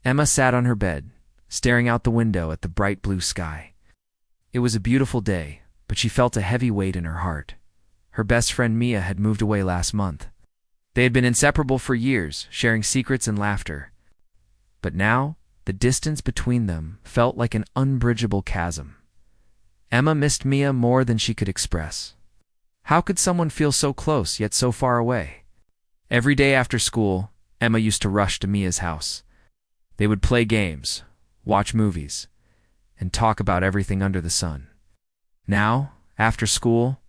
Emma sat on her bed, staring out the window at the bright blue sky. It was a beautiful day, but she felt a heavy weight in her heart. Her best friend Mia had moved away last month. They had been inseparable for years, sharing secrets and laughter. But now, the distance between them felt like an unbridgeable chasm. Emma missed Mia more than she could express. How could someone feel so close yet so far away? Every day after school, Emma used to rush to Mia's house. They would play games, watch movies, and talk about everything under the sun. Now, after school,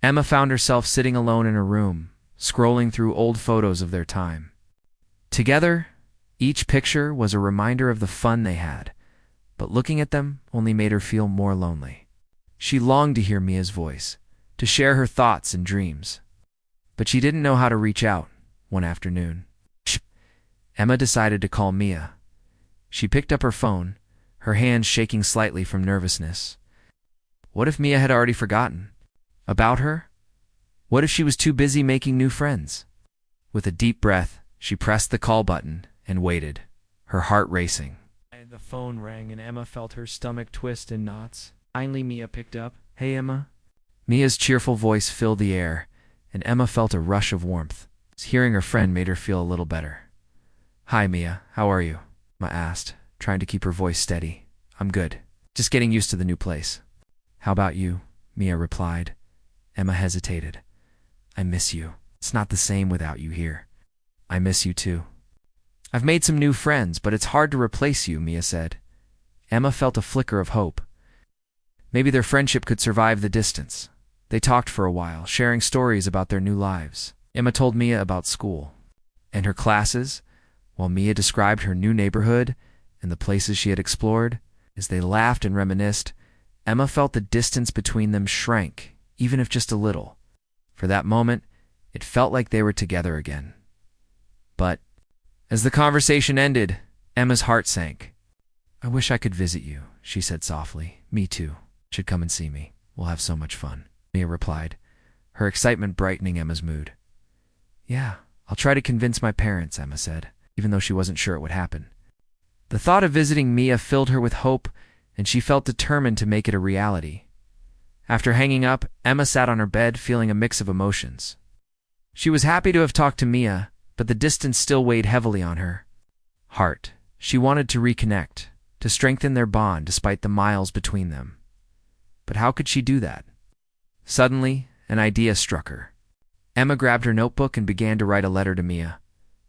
Emma found herself sitting alone in her room, scrolling through old photos of their time. Together, each picture was a reminder of the fun they had, but looking at them only made her feel more lonely. She longed to hear Mia's voice, to share her thoughts and dreams. But she didn't know how to reach out. One afternoon, Emma decided to call Mia. She picked up her phone, her hands shaking slightly from nervousness. What if Mia had already forgotten about her? What if she was too busy making new friends? With a deep breath, she pressed the call button and waited, her heart racing. The phone rang and Emma felt her stomach twist in knots. Finally, Mia picked up. "Hey, Emma." Mia's cheerful voice filled the air, and Emma felt a rush of warmth. Hearing her friend made her feel a little better. "Hi, Mia. How are you?" Emma asked, trying to keep her voice steady. "I'm good. Just getting used to the new place." "How about you?" Mia replied. Emma hesitated. "I miss you. It's not the same without you here." "I miss you too." "I've made some new friends, but it's hard to replace you," Mia said. Emma felt a flicker of hope. Maybe their friendship could survive the distance. They talked for a while, sharing stories about their new lives. Emma told Mia about school and her classes, while Mia described her new neighborhood and the places she had explored. As they laughed and reminisced, Emma felt the distance between them shrank, even if just a little. For that moment, it felt like they were together again. But as the conversation ended, Emma's heart sank. "I wish I could visit you," she said softly. "Me too. Should come and see me. We'll have so much fun," Mia replied, her excitement brightening Emma's mood. "Yeah, I'll try to convince my parents," Emma said, even though she wasn't sure it would happen. The thought of visiting Mia filled her with hope, and she felt determined to make it a reality. After hanging up, Emma sat on her bed feeling a mix of emotions. She was happy to have talked to Mia, but the distance still weighed heavily on her heart. She wanted to reconnect, to strengthen their bond despite the miles between them. But how could she do that? Suddenly, an idea struck her. Emma grabbed her notebook and began to write a letter to Mia.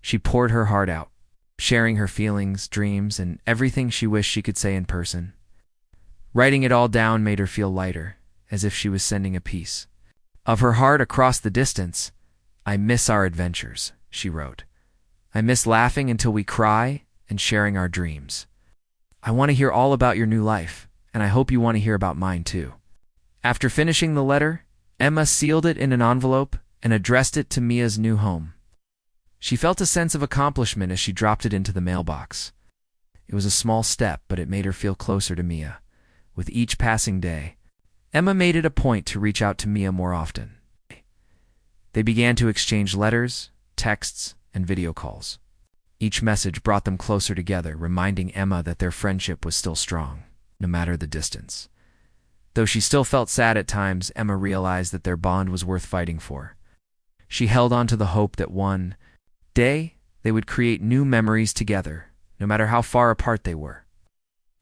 She poured her heart out, sharing her feelings, dreams, and everything she wished she could say in person. Writing it all down made her feel lighter, as if she was sending a piece of her heart across the distance. "I miss our adventures," she wrote. "I miss laughing until we cry and sharing our dreams. I want to hear all about your new life, and I hope you want to hear about mine too." After finishing the letter, Emma sealed it in an envelope and addressed it to Mia's new home. She felt a sense of accomplishment as she dropped it into the mailbox. It was a small step, but it made her feel closer to Mia. With each passing day, Emma made it a point to reach out to Mia more often. They began to exchange letters, texts, and video calls. Each message brought them closer together, reminding Emma that their friendship was still strong, no matter the distance. Though she still felt sad at times, Emma realized that their bond was worth fighting for. She held on to the hope that one day they would create new memories together, no matter how far apart they were.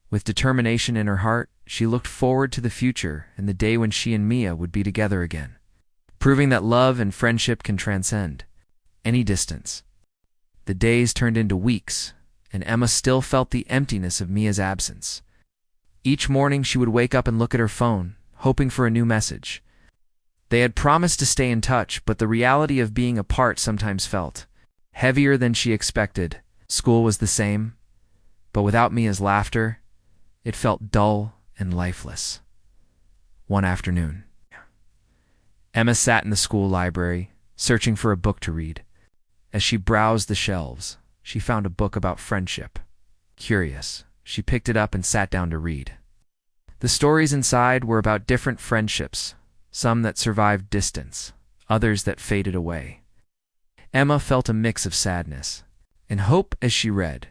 With determination in her heart, she looked forward to the future and the day when she and Mia would be together again, proving that love and friendship can transcend any distance. The days turned into weeks, and Emma still felt the emptiness of Mia's absence. Each morning she would wake up and look at her phone, hoping for a new message. They had promised to stay in touch, but the reality of being apart sometimes felt heavier than she expected. School was the same, but without Mia's laughter, it felt dull and lifeless. One afternoon, Emma sat in the school library, searching for a book to read. As she browsed the shelves, she found a book about friendship. Curious, she picked it up and sat down to read. The stories inside were about different friendships, some that survived distance, others that faded away. Emma felt a mix of sadness and hope as she read.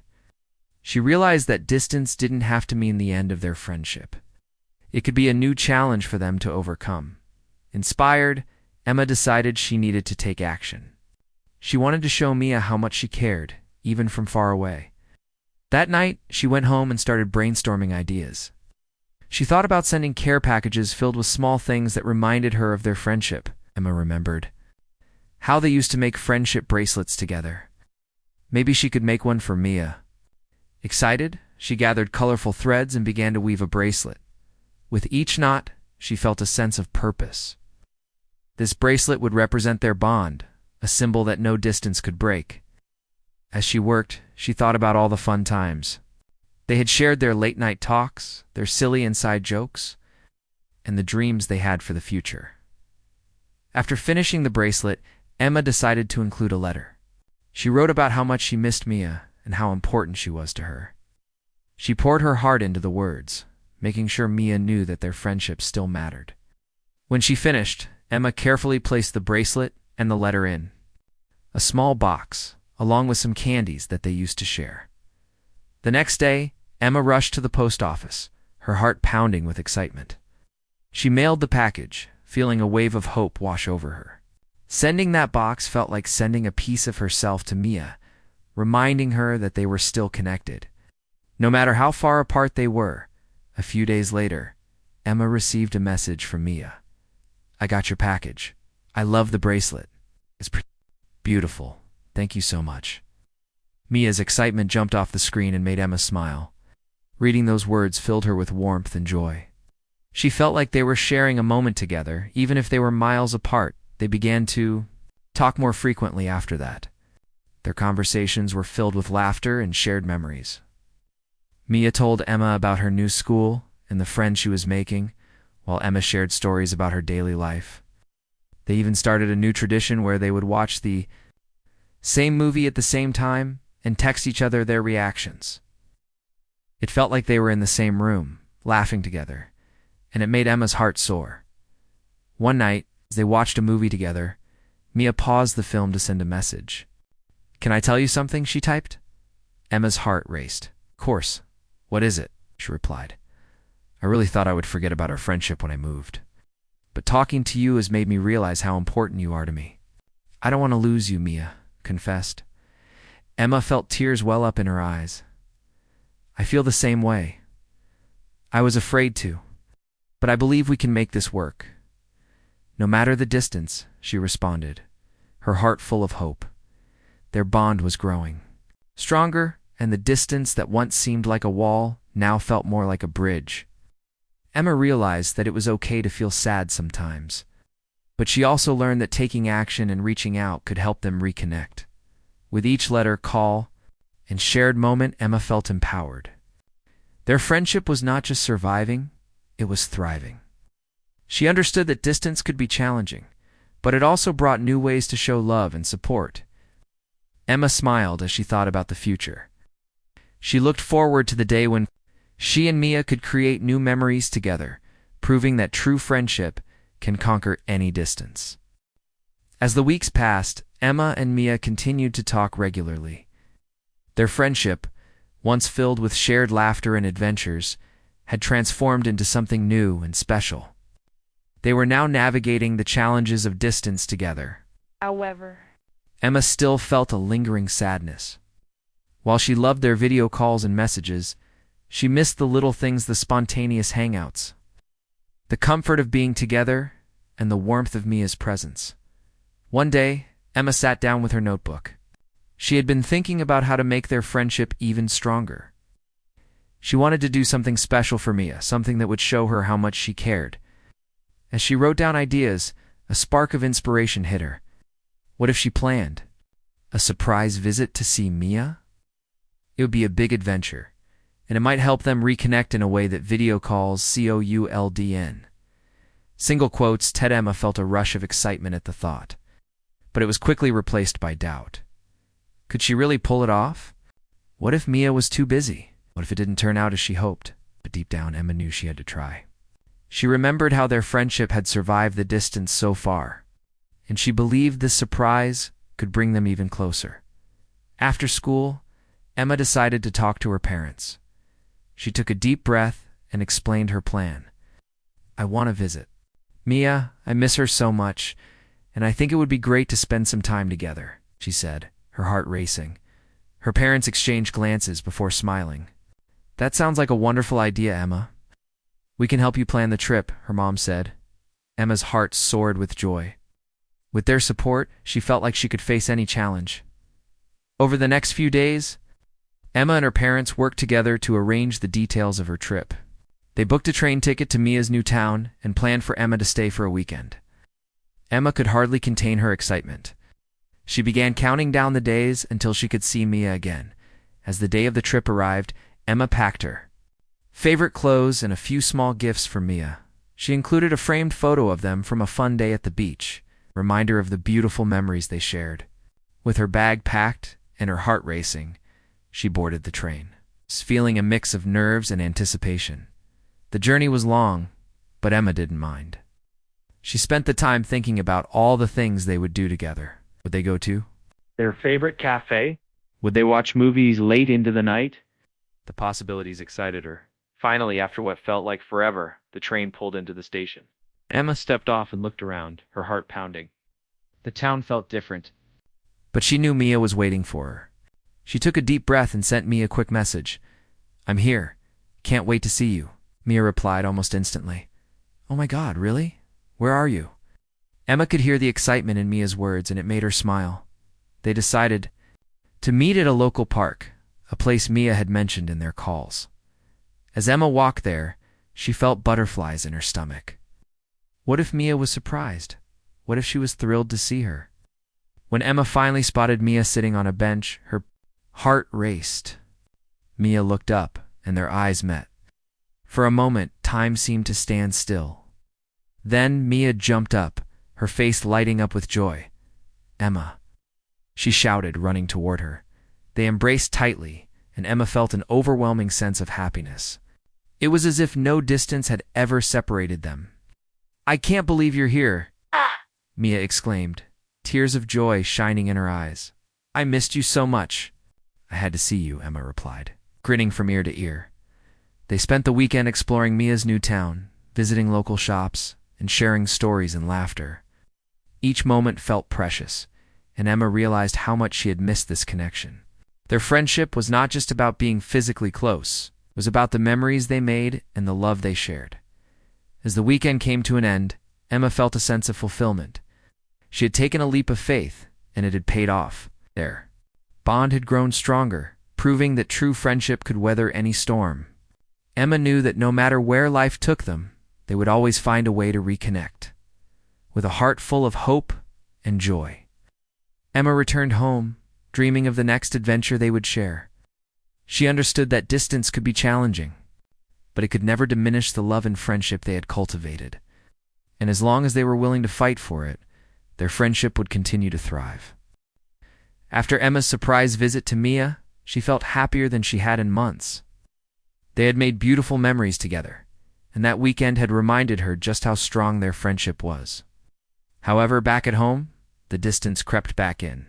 She realized that distance didn't have to mean the end of their friendship. It could be a new challenge for them to overcome. Inspired, Emma decided she needed to take action. She wanted to show Mia how much she cared, even from far away. That night, she went home and started brainstorming ideas. She thought about sending care packages filled with small things that reminded her of their friendship. Emma remembered how they used to make friendship bracelets together. Maybe she could make one for Mia. Excited, she gathered colorful threads and began to weave a bracelet. With each knot, she felt a sense of purpose. This bracelet would represent their bond, a symbol that no distance could break. As she worked, she thought about all the fun times. They had shared their late-night talks, their silly inside jokes, and the dreams they had for the future. After finishing the bracelet, Emma decided to include a letter. She wrote about how much she missed Mia and how important she was to her. She poured her heart into the words, making sure Mia knew that their friendship still mattered. When she finished, Emma carefully placed the bracelet and the letter in a small box, along with some candies that they used to share. The next day, Emma rushed to the post office, her heart pounding with excitement. She mailed the package, feeling a wave of hope wash over her. Sending that box felt like sending a piece of herself to Mia, reminding her that they were still connected. No matter how far apart they were, a few days later, Emma received a message from Mia. "I got your package. I love the bracelet. It's beautiful. Thank you so much." Mia's excitement jumped off the screen and made Emma smile. Reading those words filled her with warmth and joy. She felt like they were sharing a moment together, even if they were miles apart. They began to talk more frequently after that. Their conversations were filled with laughter and shared memories. Mia told Emma about her new school and the friends she was making, while Emma shared stories about her daily life. They even started a new tradition where they would watch the same movie at the same time and text each other their reactions. It felt like they were in the same room, laughing together, and it made Emma's heart soar. One night, as they watched a movie together, Mia paused the film to send a message. "Can I tell you something?" she typed. Emma's heart raced. "Of course. What is it?" she replied. "I really thought I would forget about our friendship when I moved. But talking to you has made me realize how important you are to me. I don't want to lose you," Mia confessed. Emma felt tears well up in her eyes. "I feel the same way. I was afraid to, but I believe we can make this work." "No matter the distance," she responded, her heart full of hope. Their bond was growing stronger, and the distance that once seemed like a wall now felt more like a bridge. Emma realized that it was okay to feel sad sometimes, but she also learned that taking action and reaching out could help them reconnect. With each letter, call, and shared moment, Emma felt empowered. Their friendship was not just surviving, it was thriving. She understood that distance could be challenging, but it also brought new ways to show love and support. Emma smiled as she thought about the future. She looked forward to the day when she and Mia could create new memories together, proving that true friendship can conquer any distance. As the weeks passed, Emma and Mia continued to talk regularly. Their friendship, once filled with shared laughter and adventures, had transformed into something new and special. They were now navigating the challenges of distance together. However, Emma still felt a lingering sadness. While she loved their video calls and messages, she missed the little things, the spontaneous hangouts, the comfort of being together, and the warmth of Mia's presence. One day, Emma sat down with her notebook. She had been thinking about how to make their friendship even stronger. She wanted to do something special for Mia, something that would show her how much she cared. As she wrote down ideas, a spark of inspiration hit her. What if she planned a surprise visit to see Mia? It would be a big adventure, and it might help them reconnect in a way that video calls couldn't. Single quotes, Emma felt a rush of excitement at the thought, but it was quickly replaced by doubt. Could she really pull it off? What if Mia was too busy? What if it didn't turn out as she hoped? But deep down, Emma knew she had to try. She remembered how their friendship had survived the distance so far, and she believed this surprise could bring them even closer. After school, Emma decided to talk to her parents. She took a deep breath and explained her plan. I want to visit Mia. I miss her so much, and I think it would be great to spend some time together, she said, her heart racing. Her parents exchanged glances before smiling. That sounds like a wonderful idea, Emma. We can help you plan the trip, her mom said. Emma's heart soared with joy. With their support, she felt like she could face any challenge. Over the next few days, Emma and her parents worked together to arrange the details of her trip. They booked a train ticket to Mia's new town and planned for Emma to stay for a weekend. Emma could hardly contain her excitement. She began counting down the days until she could see Mia again. As the day of the trip arrived, Emma packed her favorite clothes and a few small gifts for Mia. She included a framed photo of them from a fun day at the beach, a reminder of the beautiful memories they shared. With her bag packed and her heart racing, she boarded the train, feeling a mix of nerves and anticipation. The journey was long, but Emma didn't mind. She spent the time thinking about all the things they would do together. Would they go to their favorite cafe? Would they watch movies late into the night? The possibilities excited her. Finally, after what felt like forever, the train pulled into the station. Emma stepped off and looked around, her heart pounding. The town felt different, but she knew Mia was waiting for her. She took a deep breath and sent Mia a quick message. I'm here. Can't wait to see you, Mia replied almost instantly. Oh my God, really? Where are you? Emma could hear the excitement in Mia's words, and it made her smile. They decided to meet at a local park, a place Mia had mentioned in their calls. As Emma walked there, she felt butterflies in her stomach. What if Mia was surprised? What if she was thrilled to see her? When Emma finally spotted Mia sitting on a bench, her heart raced. Mia looked up, and their eyes met. For a moment, time seemed to stand still. Then Mia jumped up, her face lighting up with joy. Emma, she shouted, running toward her. They embraced tightly, and Emma felt an overwhelming sense of happiness. It was as if no distance had ever separated them. I can't believe you're here, Mia exclaimed, tears of joy shining in her eyes. I missed you so much. I had to see you, Emma replied, grinning from ear to ear. They spent the weekend exploring Mia's new town, visiting local shops, and sharing stories and laughter. Each moment felt precious, and Emma realized how much she had missed this connection. Their friendship was not just about being physically close. It was about the memories they made and the love they shared. As the weekend came to an end, Emma felt a sense of fulfillment. She had taken a leap of faith, and it had paid off. Their bond had grown stronger, proving that true friendship could weather any storm. Emma knew that no matter where life took them, they would always find a way to reconnect. With a heart full of hope and joy, Emma returned home, dreaming of the next adventure they would share. She understood that distance could be challenging, but it could never diminish the love and friendship they had cultivated. And as long as they were willing to fight for it, their friendship would continue to thrive. After Emma's surprise visit to Mia, she felt happier than she had in months. They had made beautiful memories together, and that weekend had reminded her just how strong their friendship was. However, back at home, the distance crept back in.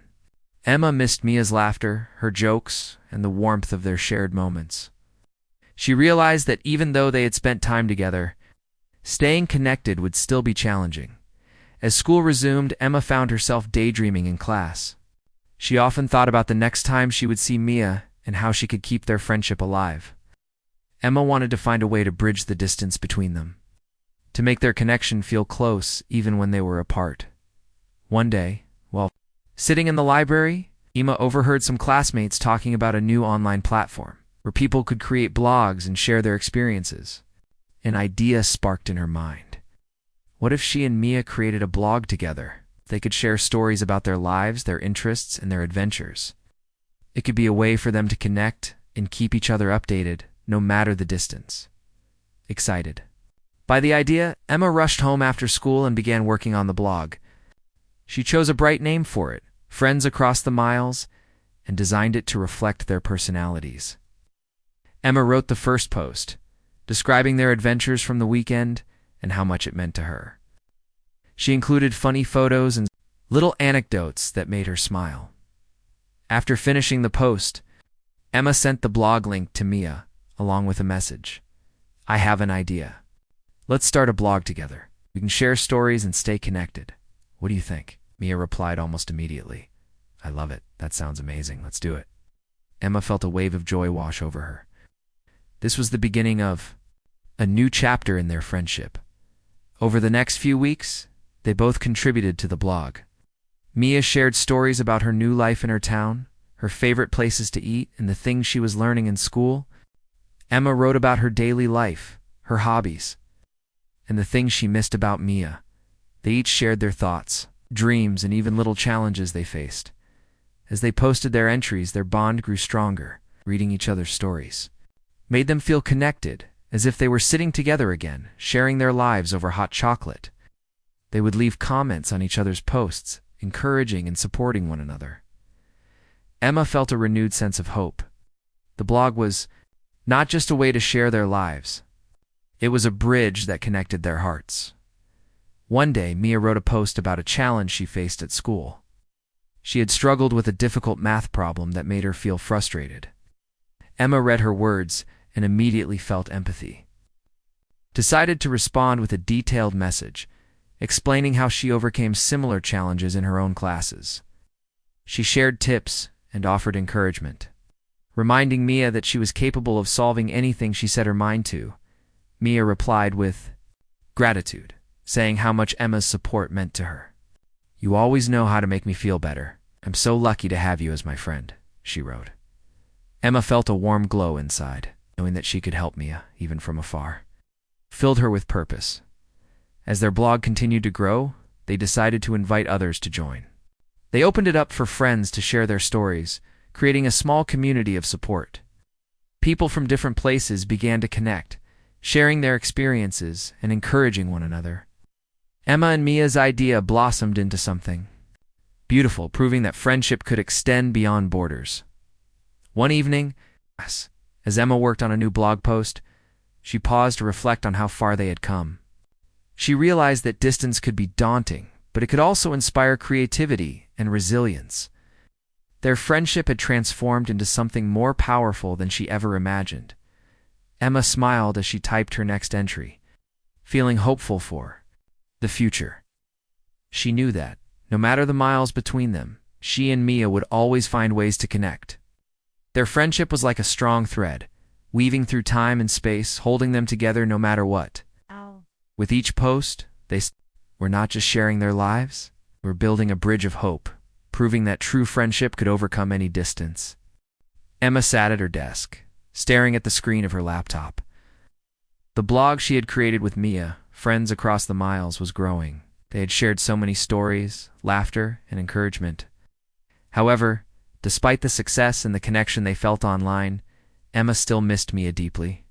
Emma missed Mia's laughter, her jokes, and the warmth of their shared moments. She realized that even though they had spent time together, staying connected would still be challenging. As school resumed, Emma found herself daydreaming in class. She often thought about the next time she would see Mia and how she could keep their friendship alive. Emma wanted to find a way to bridge the distance between them, to make their connection feel close even when they were apart. One day, while sitting in the library, Emma overheard some classmates talking about a new online platform where people could create blogs and share their experiences. An idea sparked in her mind. What if she and Mia created a blog together? They could share stories about their lives, their interests, and their adventures. It could be a way for them to connect and keep each other updated, no matter the distance. Excited by the idea, Emma rushed home after school and began working on the blog. She chose a bright name for it, Friends Across the Miles, and designed it to reflect their personalities. Emma wrote the first post, describing their adventures from the weekend and how much it meant to her. She included funny photos and little anecdotes that made her smile. After finishing the post, Emma sent the blog link to Mia, along with a message. I have an idea. Let's start a blog together. We can share stories and stay connected. What do you think? Mia replied almost immediately. I love it. That sounds amazing. Let's do it. Emma felt a wave of joy wash over her. This was the beginning of a new chapter in their friendship. Over the next few weeks, they both contributed to the blog. Mia shared stories about her new life in her town, her favorite places to eat, and the things she was learning in school. Emma wrote about her daily life, her hobbies, and the things she missed about Mia. They each shared their thoughts, dreams, and even little challenges they faced. As they posted their entries, their bond grew stronger. Reading each other's stories made them feel connected, as if they were sitting together again, sharing their lives over hot chocolate. They would leave comments on each other's posts, encouraging and supporting one another. Emma felt a renewed sense of hope. The blog was not just a way to share their lives. It was a bridge that connected their hearts. One day, Mia wrote a post about a challenge she faced at school. She had struggled with a difficult math problem that made her feel frustrated. Emma read her words and immediately felt empathy. Decided to respond with a detailed message, explaining how she overcame similar challenges in her own classes. She shared tips and offered encouragement, reminding Mia that she was capable of solving anything she set her mind to. Mia replied with gratitude, saying how much Emma's support meant to her. You always know how to make me feel better. I'm so lucky to have you as my friend, she wrote. Emma felt a warm glow inside, knowing that she could help Mia, even from afar. Filled her with purpose. As their blog continued to grow, they decided to invite others to join. They opened it up for friends to share their stories, creating a small community of support. People from different places began to connect, sharing their experiences and encouraging one another. Emma and Mia's idea blossomed into something beautiful, proving that friendship could extend beyond borders. One evening, as Emma worked on a new blog post, she paused to reflect on how far they had come. She realized that distance could be daunting, but it could also inspire creativity and resilience. Their friendship had transformed into something more powerful than she ever imagined. Emma smiled as she typed her next entry, feeling hopeful for the future. She knew that, no matter the miles between them, she and Mia would always find ways to connect. Their friendship was like a strong thread, weaving through time and space, holding them together no matter what. With each post, they were not just sharing their lives, they were building a bridge of hope, proving that true friendship could overcome any distance. Emma sat at her desk, staring at the screen of her laptop. The blog she had created with Mia, Friends Across the Miles, was growing. They had shared so many stories, laughter, and encouragement. However, despite the success and the connection they felt online, Emma still missed Mia deeply.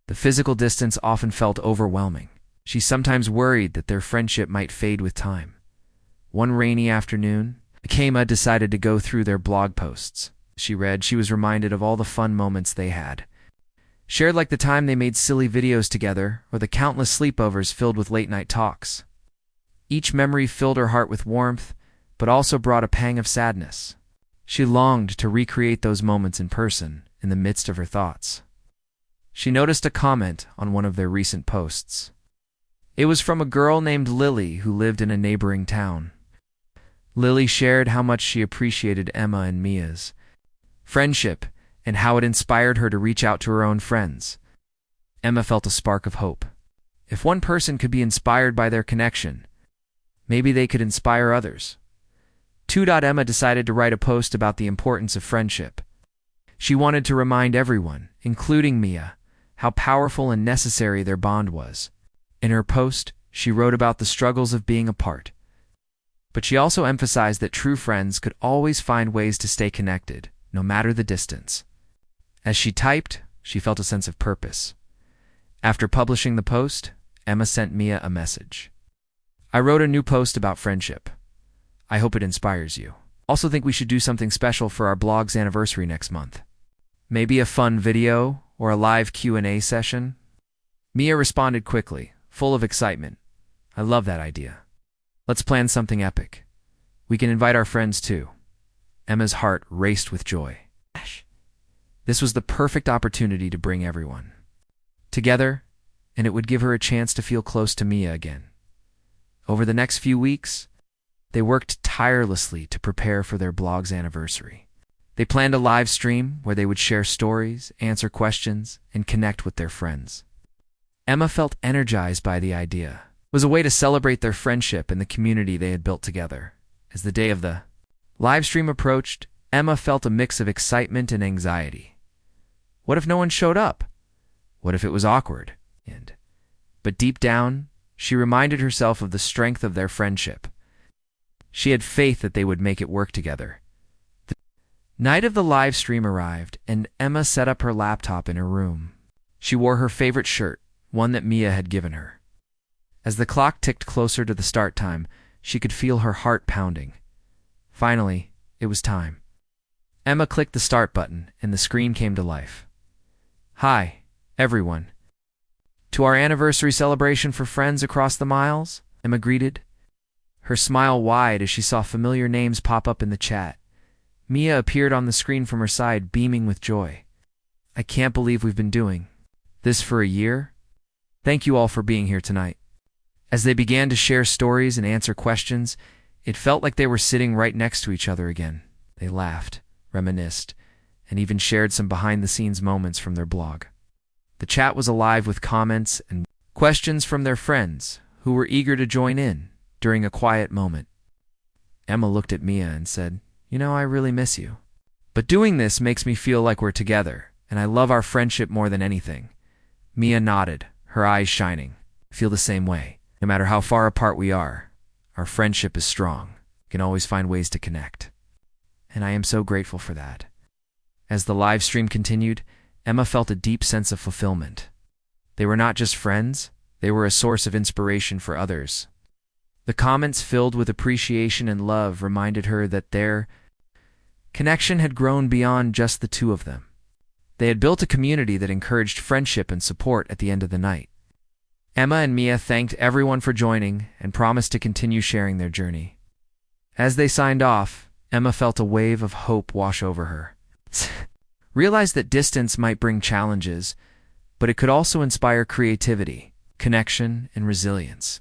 The physical distance often felt overwhelming. She sometimes worried that their friendship might fade with time. One rainy afternoon, Emma decided to go through their blog posts. She was reminded of all the fun moments they had shared, like the time they made silly videos together or the countless sleepovers filled with late-night talks. Each memory filled her heart with warmth, but also brought a pang of sadness. She longed to recreate those moments in person, in the midst of her thoughts. She noticed a comment on one of their recent posts. It was from a girl named Lily who lived in a neighboring town. Lily shared how much she appreciated Emma and Mia's friendship and how it inspired her to reach out to her own friends. Emma felt a spark of hope. If one person could be inspired by their connection, maybe they could inspire others. Emma decided to write a post about the importance of friendship. She wanted to remind everyone, including Mia, how powerful and necessary their bond was. In her post, she wrote about the struggles of being apart. But she also emphasized that true friends could always find ways to stay connected, no matter the distance. As she typed, she felt a sense of purpose. After publishing the post, Emma sent Mia a message. I wrote a new post about friendship. I hope it inspires you. Also think we should do something special for our blog's anniversary next month. Maybe a fun video or a live Q&A session? Mia responded quickly, full of excitement. I love that idea. Let's plan something epic. We can invite our friends too. Emma's heart raced with joy. This was the perfect opportunity to bring everyone together, and it would give her a chance to feel close to Mia again. Over the next few weeks, they worked tirelessly to prepare for their blog's anniversary. They planned a live stream where they would share stories, answer questions, and connect with their friends. Emma felt energized by the idea. It was a way to celebrate their friendship and the community they had built together. As the day of the live stream approached, Emma felt a mix of excitement and anxiety. What if no one showed up? What if it was awkward? But deep down, she reminded herself of the strength of their friendship. She had faith that they would make it work together. The night of the live stream arrived, and Emma set up her laptop in her room. She wore her favorite shirt, one that Mia had given her. As the clock ticked closer to the start time, she could feel her heart pounding. Finally, it was time. Emma clicked the start button, and the screen came to life. "Hi, everyone. To our anniversary celebration for friends across the miles," Emma greeted. Her smile wide as she saw familiar names pop up in the chat. Mia appeared on the screen from her side, beaming with joy. "I can't believe we've been doing this for a year. Thank you all for being here tonight." As they began to share stories and answer questions, it felt like they were sitting right next to each other again. They laughed, reminisced, and even shared some behind-the-scenes moments from their blog. The chat was alive with comments and questions from their friends, who were eager to join in during a quiet moment. Emma looked at Mia and said, I really miss you. But doing this makes me feel like we're together, and I love our friendship more than anything." Mia nodded, her eyes shining. "I feel the same way. No matter how far apart we are, our friendship is strong. We can always find ways to connect. And I am so grateful for that." As the live stream continued, Emma felt a deep sense of fulfillment. They were not just friends, they were a source of inspiration for others. The comments filled with appreciation and love reminded her that their connection had grown beyond just the two of them. They had built a community that encouraged friendship and support at the end of the night. Emma and Mia thanked everyone for joining and promised to continue sharing their journey. As they signed off, Emma felt a wave of hope wash over her. Realized that distance might bring challenges, but it could also inspire creativity, connection, and resilience.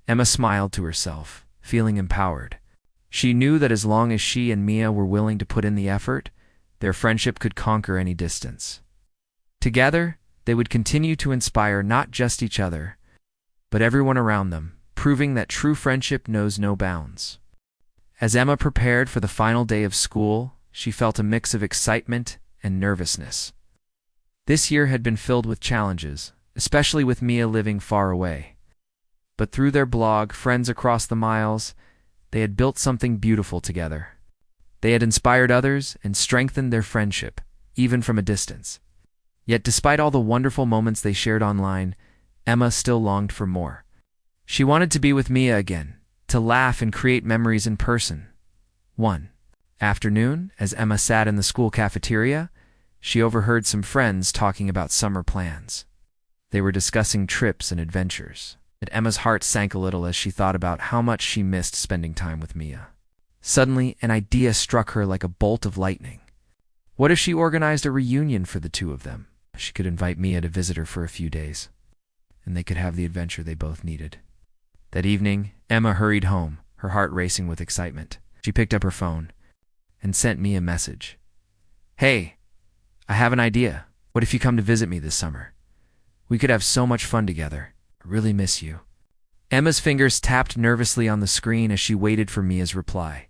Emma smiled to herself, feeling empowered. She knew that as long as she and Mia were willing to put in the effort, their friendship could conquer any distance. Together, they would continue to inspire not just each other, but everyone around them, proving that true friendship knows no bounds. As Emma prepared for the final day of school, she felt a mix of excitement and nervousness. This year had been filled with challenges, especially with Mia living far away. But through their blog, Friends Across the Miles, they had built something beautiful together. They had inspired others and strengthened their friendship, even from a distance. Yet despite all the wonderful moments they shared online, Emma still longed for more. She wanted to be with Mia again, to laugh and create memories in person. One afternoon, as Emma sat in the school cafeteria, she overheard some friends talking about summer plans. They were discussing trips and adventures. And Emma's heart sank a little as she thought about how much she missed spending time with Mia. Suddenly, an idea struck her like a bolt of lightning. What if she organized a reunion for the two of them? She could invite Mia to visit her for a few days, and they could have the adventure they both needed. That evening, Emma hurried home, her heart racing with excitement. She picked up her phone and sent Mia a message. "Hey, I have an idea. What if you come to visit me this summer? We could have so much fun together. I really miss you." Emma's fingers tapped nervously on the screen as she waited for Mia's reply.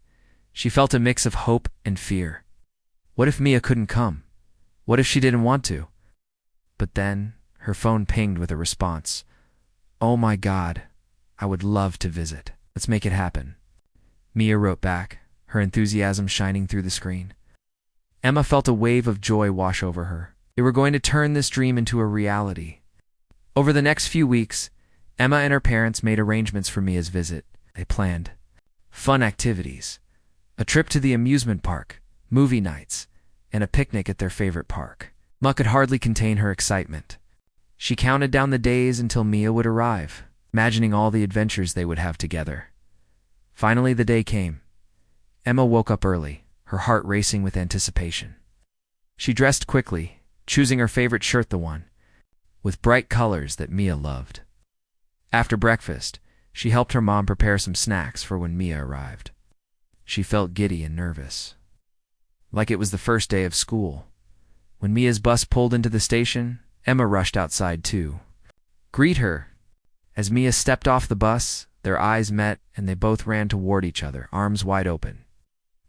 She felt a mix of hope and fear. What if Mia couldn't come? What if she didn't want to? But then, her phone pinged with a response. "Oh my God, I would love to visit. Let's make it happen." Mia wrote back, her enthusiasm shining through the screen. Emma felt a wave of joy wash over her. They were going to turn this dream into a reality. Over the next few weeks, Emma and her parents made arrangements for Mia's visit. They planned fun activities, a trip to the amusement park, movie nights, and a picnic at their favorite park. Emma could hardly contain her excitement. She counted down the days until Mia would arrive, imagining all the adventures they would have together. Finally, the day came. Emma woke up early, her heart racing with anticipation. She dressed quickly, choosing her favorite shirt, the one with bright colors that Mia loved. After breakfast, she helped her mom prepare some snacks for when Mia arrived. She felt giddy and nervous, like it was the first day of school. When Mia's bus pulled into the station, Emma rushed outside to greet her. As Mia stepped off the bus, their eyes met and they both ran toward each other, arms wide open.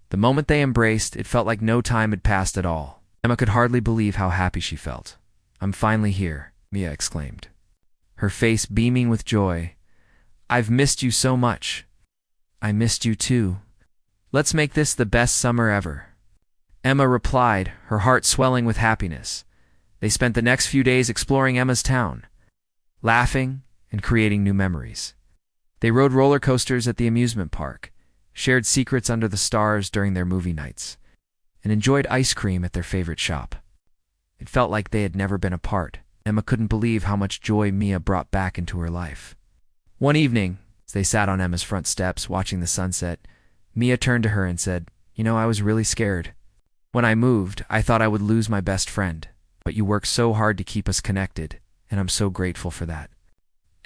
The moment they embraced, it felt like no time had passed at all. Emma could hardly believe how happy she felt. "I'm finally here," Mia exclaimed, her face beaming with joy. "I've missed you so much." "I missed you too. Let's make this the best summer ever," Emma replied, her heart swelling with happiness. They spent the next few days exploring Emma's town, laughing and creating new memories. They rode roller coasters at the amusement park, shared secrets under the stars during their movie nights, and enjoyed ice cream at their favorite shop. It felt like they had never been apart. Emma couldn't believe how much joy Mia brought back into her life. One evening, as they sat on Emma's front steps watching the sunset, Mia turned to her and said, "You know, I was really scared. When I moved, I thought I would lose my best friend, but you worked so hard to keep us connected, and I'm so grateful for that."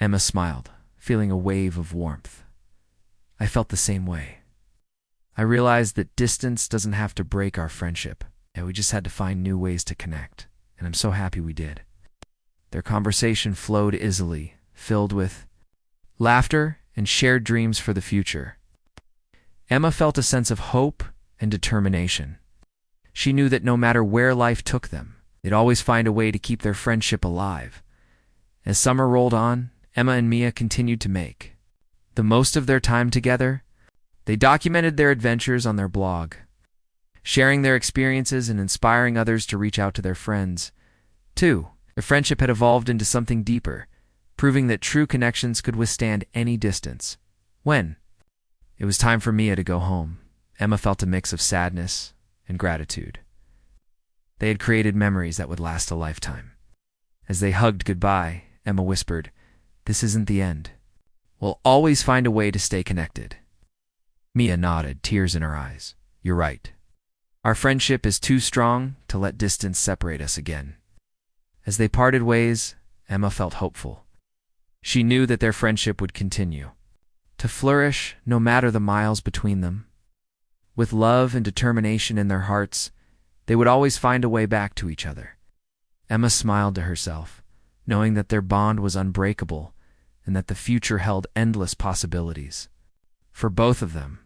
Emma smiled, feeling a wave of warmth. "I felt the same way. I realized that distance doesn't have to break our friendship. We just had to find new ways to connect, and I'm so happy we did." Their conversation flowed easily, filled with laughter and shared dreams for the future. Emma felt a sense of hope and determination. She knew that no matter where life took them, they'd always find a way to keep their friendship alive. As summer rolled on, Emma and Mia continued to make the most of their time together. They documented their adventures on their blog, sharing their experiences and inspiring others to reach out to their friends. Too, their friendship had evolved into something deeper, proving that true connections could withstand any distance. When it was time for Mia to go home, Emma felt a mix of sadness and gratitude. They had created memories that would last a lifetime. As they hugged goodbye, Emma whispered, "This isn't the end. We'll always find a way to stay connected." Mia nodded, tears in her eyes. "You're right. Our friendship is too strong to let distance separate us again." As they parted ways, Emma felt hopeful. She knew that their friendship would continue to flourish no matter the miles between them. With love and determination in their hearts, they would always find a way back to each other. Emma smiled to herself, knowing that their bond was unbreakable and that the future held endless possibilities for both of them.